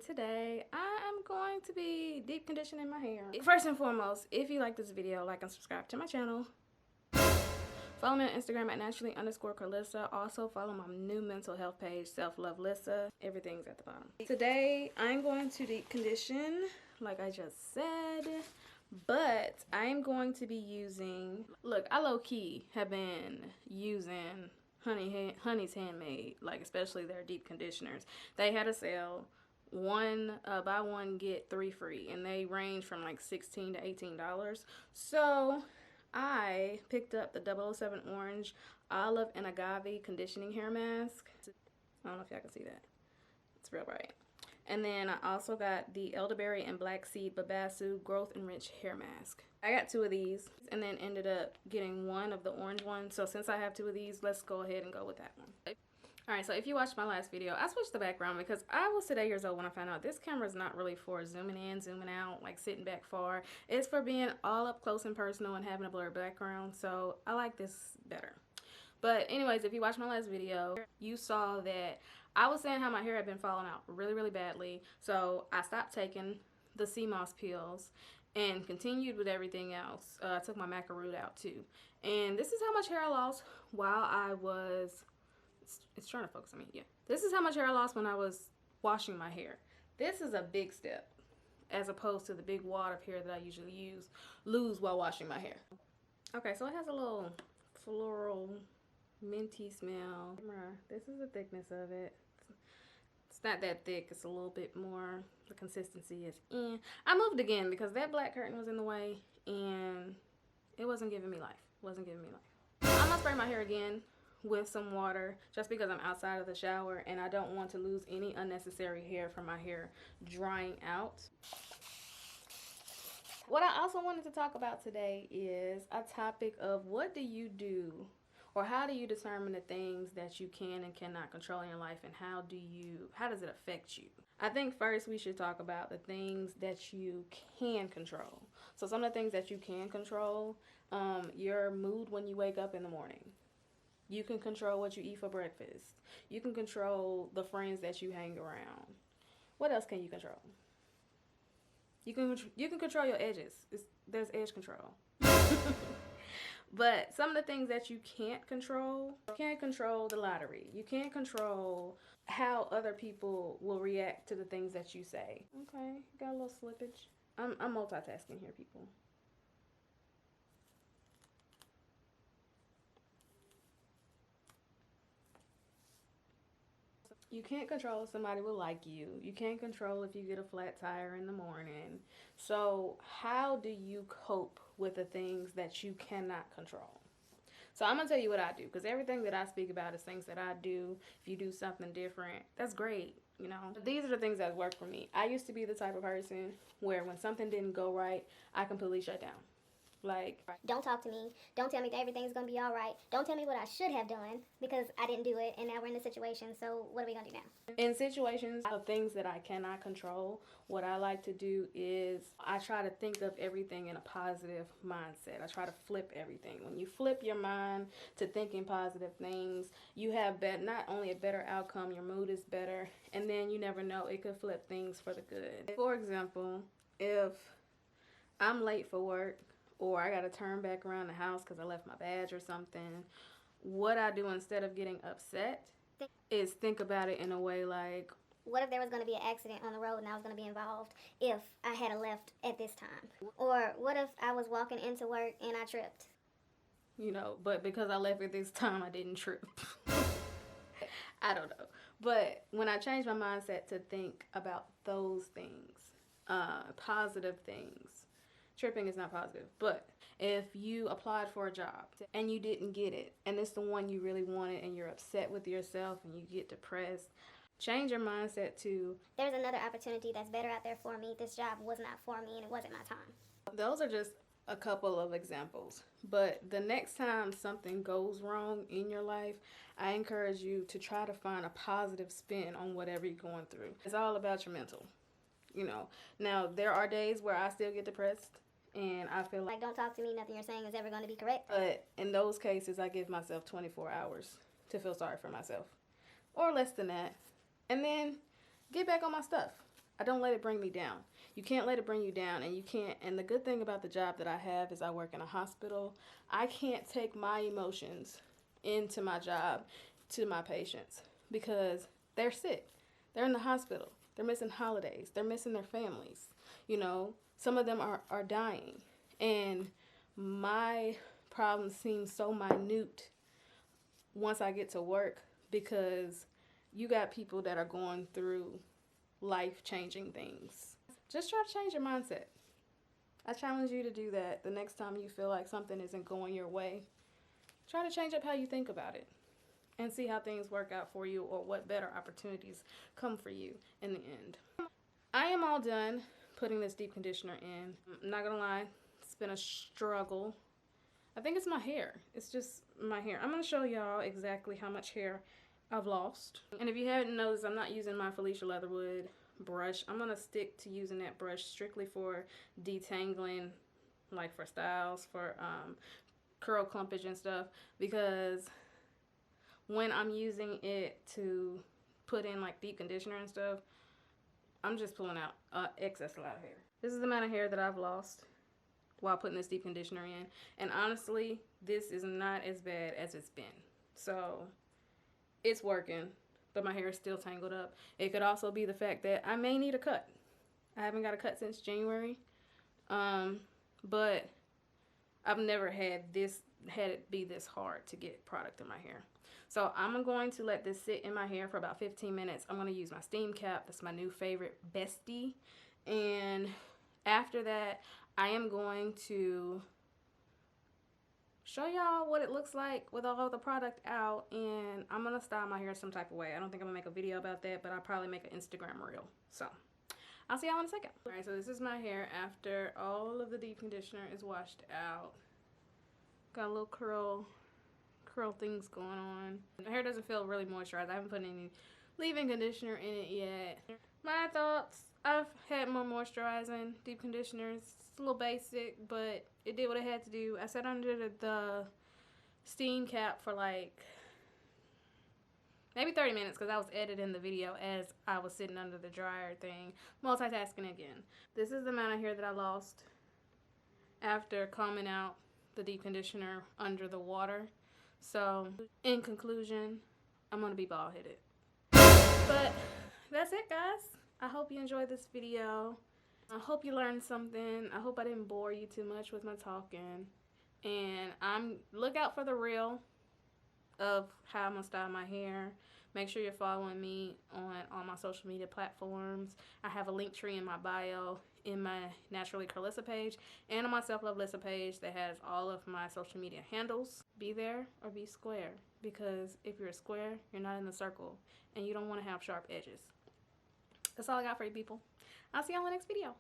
and today I am going to be deep conditioning my hair. First and foremost, if you like this video, like and subscribe to my channel. Follow me on Instagram at naturally_Carlissa. Also follow my new mental health page, Self Love Lissa. Everything's at the bottom. Today I'm going to deep condition, like I just said, but I'm going to be using, look, I low-key have been using Honey's Handmade, like especially their deep conditioners. They had a sale, buy one get 3 free, and they range from like $16 to $18. So I picked up the 007 Orange Olive and Agave Conditioning Hair Mask. I don't know if y'all can see that. It's real bright. And then I also got the Elderberry and Black Seed Babassu Growth Enriched Hair Mask. I got 2 of these and then ended up getting one of the orange ones. So since I have 2 of these, let's go ahead and go with that one. Alright, so if you watched my last video, I switched the background because I was 8 years old when I found out this camera is not really for zooming in, zooming out, like sitting back far. It's for being all up close and personal and having a blurred background. So I like this better. But anyways, if you watched my last video, you saw that I was saying how my hair had been falling out really, really badly. So I stopped taking the sea moss pills and continued with everything else. I took my maca root out too. And this is how much hair I lost while I was, it's trying to focus on me, yeah. This is how much hair I lost when I was washing my hair. This is a big step as opposed to the big wad of hair that I usually lose while washing my hair. Okay, so it has a little floral minty smell. This is the thickness of it. It's not that thick, it's a little bit more, the consistency is in. I moved again because that black curtain was in the way and it wasn't giving me life. I'm gonna spray my hair again with some water just because I'm outside of the shower and I don't want to lose any unnecessary hair from my hair drying out. What I also wanted to talk about today is a topic of what do you do, or how do you determine the things that you can and cannot control in your life, and how does it affect you? I think first we should talk about the things that you can control. So some of the things that you can control, your mood when you wake up in the morning. You can control what you eat for breakfast. You can control the friends that you hang around. What else can you control? You can control your edges. There's edge control. But some of the things that you can't control the lottery. You can't control how other people will react to the things that you say. Okay, got a little slippage. I'm multitasking here, people. You can't control if somebody will like you. You can't control if you get a flat tire in the morning. So how do you cope with the things that you cannot control? So I'm going to tell you what I do, because everything that I speak about is things that I do. If you do something different, that's great, you know. These are the things that work for me. I used to be the type of person where when something didn't go right, I completely shut down. Like, don't talk to me. Don't tell me that everything's going to be all right. Don't tell me what I should have done because I didn't do it and now we're in this situation. So what are we going to do now? In situations of things that I cannot control, what I like to do is I try to think of everything in a positive mindset. I try to flip everything. When you flip your mind to thinking positive things, you have not only a better outcome, your mood is better, and then you never know, it could flip things for the good. For example, if I'm late for work, or I got to turn back around the house because I left my badge or something, what I do instead of getting upset is think about it in a way like, what if there was going to be an accident on the road and I was going to be involved if I had left at this time? Or what if I was walking into work and I tripped? You know, but because I left at this time, I didn't trip. I don't know. But when I changed my mindset to think about those things, positive things, tripping is not positive, but if you applied for a job and you didn't get it, and it's the one you really wanted and you're upset with yourself and you get depressed, change your mindset to, there's another opportunity that's better out there for me. This job was not for me and it wasn't my time. Those are just a couple of examples. But the next time something goes wrong in your life, I encourage you to try to find a positive spin on whatever you're going through. It's all about your mental. You know, now there are days where I still get depressed and I feel like don't talk to me, nothing you're saying is ever going to be correct. But in those cases, I give myself 24 hours to feel sorry for myself, or less than that, and then get back on my stuff. I don't let it bring me down. You can't let it bring you down, and you can't. And the good thing about the job that I have is I work in a hospital. I can't take my emotions into my job to my patients because they're sick. They're in the hospital. They're missing holidays. They're missing their families. You know, some of them are dying. And my problems seem so minute once I get to work because you got people that are going through life-changing things. Just try to change your mindset. I challenge you to do that the next time you feel like something isn't going your way. Try to change up how you think about it and see how things work out for you or what better opportunities come for you in the end. I am all done putting this deep conditioner in. I'm not gonna lie, it's been a struggle. I think it's my hair. It's just my hair. I'm gonna show y'all exactly how much hair I've lost. And if you haven't noticed, I'm not using my Felicia Leatherwood brush. I'm gonna stick to using that brush strictly for detangling, like for styles, for curl clumpage and stuff, because when I'm using it to put in like deep conditioner and stuff, I'm just pulling out excess a lot of hair. This is the amount of hair that I've lost while putting this deep conditioner in, and honestly, this is not as bad as it's been. So it's working, but my hair is still tangled up. It could also be the fact that I may need a cut. I haven't got a cut since January, but I've never had it be this hard to get product in my hair. So I'm going to let this sit in my hair for about 15 minutes. I'm going to use my steam cap. That's my new favorite bestie. And after that, I am going to show y'all what it looks like with all the product out, and I'm gonna style my hair some type of way. I don't think I'm gonna make a video about that, but I'll probably make an Instagram reel. So I'll see y'all in a second. All right, so this is my hair after all of the deep conditioner is washed out. Got a little curl things going on. My hair doesn't feel really moisturized. I haven't put any leave-in conditioner in it yet. My thoughts: I've had more moisturizing deep conditioners. It's a little basic, but it did what it had to do. I sat under the steam cap for like maybe 30 minutes because I was editing the video as I was sitting under the dryer thing, multitasking again. This is the amount of hair that I lost after combing out the deep conditioner under the water. So in conclusion, I'm gonna be bald-headed. But that's it, guys. I hope you enjoyed this video. I hope you learned something. I hope I didn't bore you too much with my talking. And look out for the reel of how I'm gonna style my hair. Make sure you're following me on all my social media platforms. I have a link tree in my bio in my Naturally Carlissa page and on my Self Love Lissa page that has all of my social media handles. Be there or be square, because if you're a square, you're not in the circle and you don't want to have sharp edges. That's all I got for you, people. I'll see you on the next video.